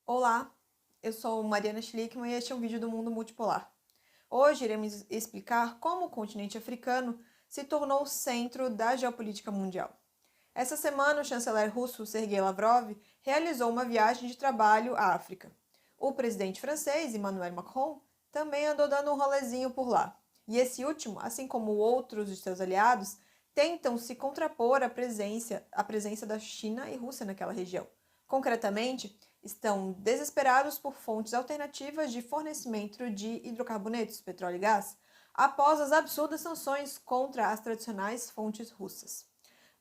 Olá, eu sou Mariana Schlickman e este é um vídeo do Mundo Multipolar. Hoje iremos explicar como o continente africano se tornou o centro da geopolítica mundial. Essa semana, o chanceler russo Sergei Lavrov realizou uma viagem de trabalho à África. O presidente francês, Emmanuel Macron, também andou dando um rolezinho por lá. E esse último, assim como outros de seus aliados, tentam se contrapor à presença da China e Rússia naquela região. Concretamente, estão desesperados por fontes alternativas de fornecimento de hidrocarbonetos, petróleo e gás, após as absurdas sanções contra as tradicionais fontes russas.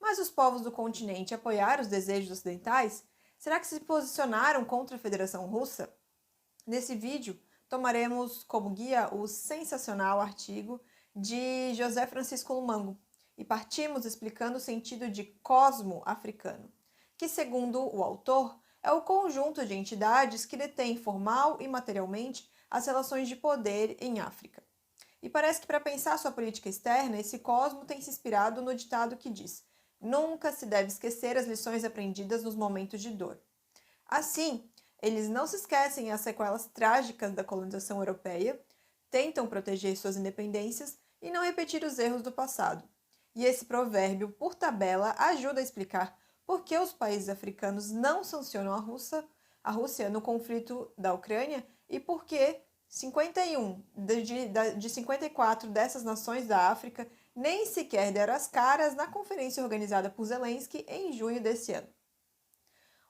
Mas os povos do continente apoiaram os desejos ocidentais? Será que se posicionaram contra a Federação Russa? Nesse vídeo, tomaremos como guia o sensacional artigo de José Francisco Lumango e partimos explicando o sentido de cosmo africano, que, segundo o autor, é o conjunto de entidades que detém formal e materialmente as relações de poder em África. E parece que para pensar sua política externa, esse cosmo tem se inspirado no ditado que diz: nunca se deve esquecer as lições aprendidas nos momentos de dor. Assim, eles não se esquecem as sequelas trágicas da colonização europeia, tentam proteger suas independências e não repetir os erros do passado. E esse provérbio, por tabela, ajuda a explicar por que os países africanos não sancionam a Rússia no conflito da Ucrânia e por que 51 de 54 dessas nações da África nem sequer deram as caras na conferência organizada por Zelensky em junho desse ano.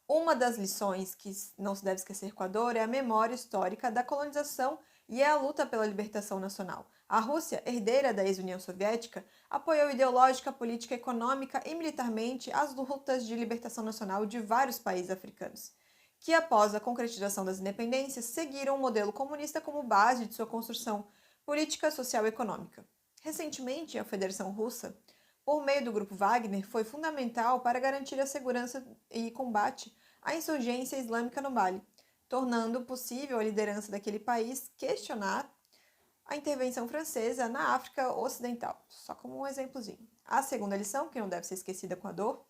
Uma das lições que não se deve esquecer com a dor é a memória histórica da colonização e é a luta pela libertação nacional. A Rússia, herdeira da ex-União Soviética, apoiou ideológica, política, econômica e militarmente as lutas de libertação nacional de vários países africanos, que após a concretização das independências seguiram o modelo comunista como base de sua construção política, social e econômica. Recentemente, a Federação Russa, por meio do Grupo Wagner, foi fundamental para garantir a segurança e combate à insurgência islâmica no Mali, tornando possível a liderança daquele país questionar a intervenção francesa na África Ocidental. Só como um exemplozinho. A segunda lição, que não deve ser esquecida com a dor,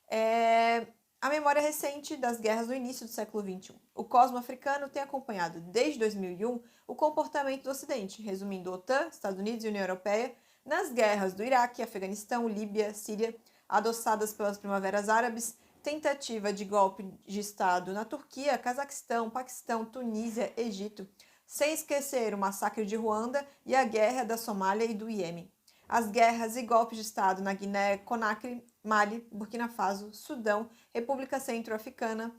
é a memória recente das guerras do início do século XXI. O cosmo africano tem acompanhado desde 2001 o comportamento do Ocidente, resumindo OTAN, Estados Unidos e União Europeia, nas guerras do Iraque, Afeganistão, Líbia, Síria, adoçadas pelas primaveras árabes, tentativa de golpe de Estado na Turquia, Cazaquistão, Paquistão, Tunísia, Egito, sem esquecer o massacre de Ruanda e a guerra da Somália e do Iêmen. As guerras e golpes de Estado na Guiné, Conakry, Mali, Burkina Faso, Sudão, República Centro-Africana,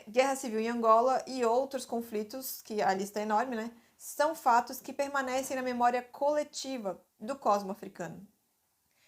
Guerra Civil em Angola e outros conflitos, que a lista é enorme, né? São fatos que permanecem na memória coletiva do cosmo africano.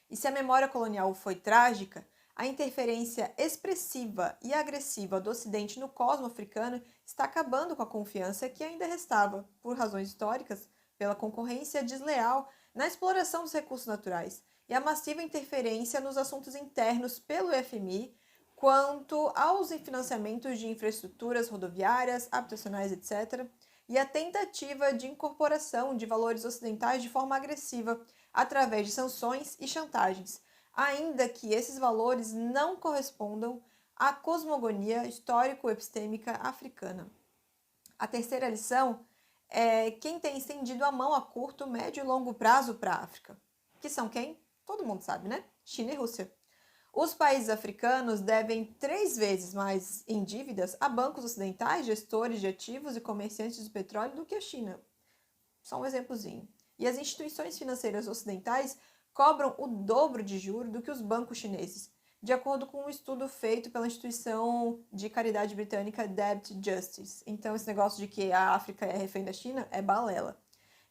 E se a memória colonial foi trágica, a interferência expressiva e agressiva do Ocidente no cosmo africano está acabando com a confiança que ainda restava, por razões históricas, pela concorrência desleal na exploração dos recursos naturais e a massiva interferência nos assuntos internos pelo FMI quanto aos financiamentos de infraestruturas rodoviárias, habitacionais, etc., e a tentativa de incorporação de valores ocidentais de forma agressiva através de sanções e chantagens, ainda que esses valores não correspondam à cosmogonia histórico-epistêmica africana. A terceira lição é quem tem estendido a mão a curto, médio e longo prazo para a África. Que são quem? Todo mundo sabe, né? China e Rússia. Os países africanos devem 3 vezes mais em dívidas a bancos ocidentais, gestores de ativos e comerciantes de petróleo do que a China. Só um exemplozinho. E as instituições financeiras ocidentais cobram o dobro de juros do que os bancos chineses, de acordo com um estudo feito pela instituição de caridade britânica Debt Justice. Então, esse negócio de que a África é refém da China é balela.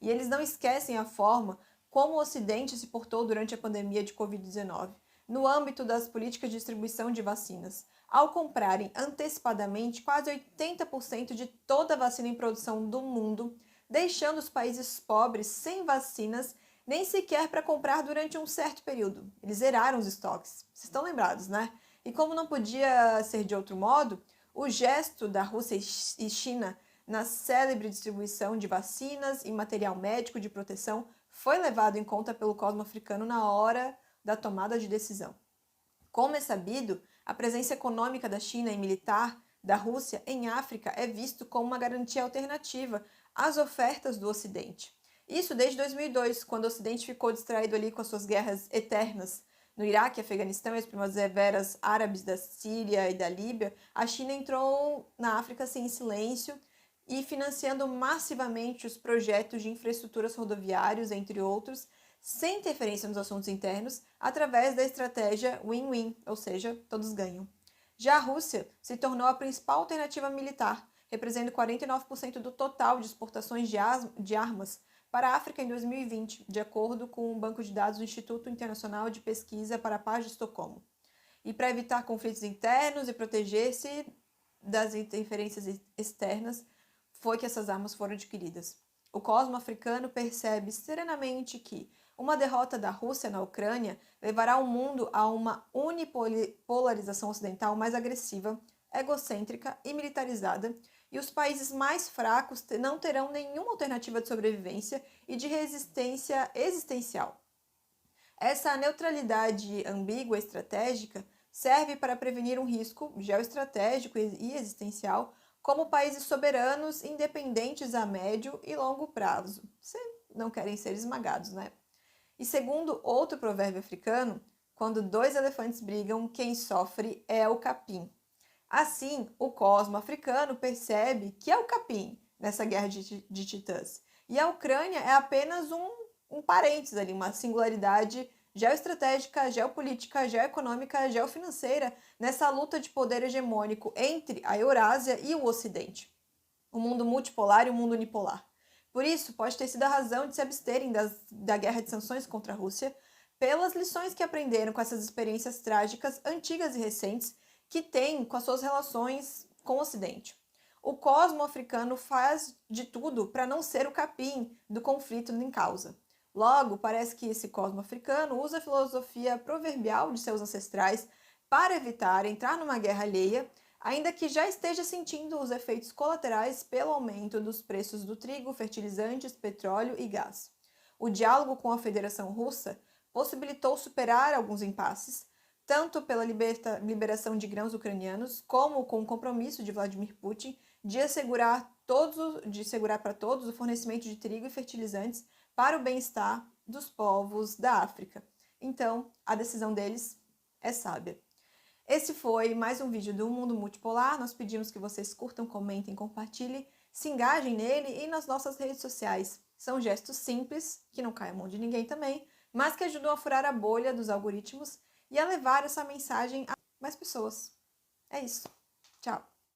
E eles não esquecem a forma como o Ocidente se portou durante a pandemia de Covid-19, no âmbito das políticas de distribuição de vacinas, ao comprarem antecipadamente quase 80% de toda a vacina em produção do mundo, deixando os países pobres sem vacinas nem sequer para comprar durante um certo período. Eles zeraram os estoques. Vocês estão lembrados, né? E como não podia ser de outro modo, o gesto da Rússia e China na célebre distribuição de vacinas e material médico de proteção foi levado em conta pelo cosmo africano na hora da tomada de decisão. Como é sabido, a presença econômica da China e militar da Rússia em África é visto como uma garantia alternativa às ofertas do Ocidente. Isso desde 2002, quando o Ocidente ficou distraído ali com as suas guerras eternas no Iraque, Afeganistão e as primaveras árabes da Síria e da Líbia. A China entrou na África assim, em silêncio e financiando massivamente os projetos de infraestruturas rodoviários, entre outros, sem interferência nos assuntos internos, através da estratégia win-win, ou seja, todos ganham. Já a Rússia se tornou a principal alternativa militar, representando 49% do total de exportações de armas para a África em 2020, de acordo com o banco de dados do Instituto Internacional de Pesquisa para a Paz de Estocolmo. E para evitar conflitos internos e proteger-se das interferências externas, foi que essas armas foram adquiridas. O cosmo africano percebe serenamente que uma derrota da Rússia na Ucrânia levará o mundo a uma unipolarização ocidental mais agressiva, egocêntrica e militarizada, e os países mais fracos não terão nenhuma alternativa de sobrevivência e de resistência existencial. Essa neutralidade ambígua estratégica serve para prevenir um risco geoestratégico e existencial, como países soberanos independentes a médio e longo prazo. Se não querem ser esmagados, né? E segundo outro provérbio africano, quando dois elefantes brigam, quem sofre é o capim. Assim, o cosmo africano percebe que é o capim nessa guerra de titãs. E a Ucrânia é apenas um parênteses ali, uma singularidade geoestratégica, geopolítica, geoeconômica, geofinanceira nessa luta de poder hegemônico entre a Eurásia e o Ocidente. O mundo multipolar e o mundo unipolar. Por isso, pode ter sido a razão de se absterem da guerra de sanções contra a Rússia, pelas lições que aprenderam com essas experiências trágicas, antigas e recentes, que têm com as suas relações com o Ocidente. O cosmo africano faz de tudo para não ser o capim do conflito em causa. Logo, parece que esse cosmo africano usa a filosofia proverbial de seus ancestrais para evitar entrar numa guerra alheia, ainda que já esteja sentindo os efeitos colaterais pelo aumento dos preços do trigo, fertilizantes, petróleo e gás. O diálogo com a Federação Russa possibilitou superar alguns impasses, tanto pela liberação de grãos ucranianos, como com o compromisso de Vladimir Putin de assegurar para todos o fornecimento de trigo e fertilizantes para o bem-estar dos povos da África. Então, a decisão deles é sábia. Esse foi mais um vídeo do Mundo Multipolar. Nós pedimos que vocês curtam, comentem, compartilhem, se engajem nele e nas nossas redes sociais. São gestos simples, que não caem a mão de ninguém também, mas que ajudam a furar a bolha dos algoritmos e a levar essa mensagem a mais pessoas. É isso. Tchau!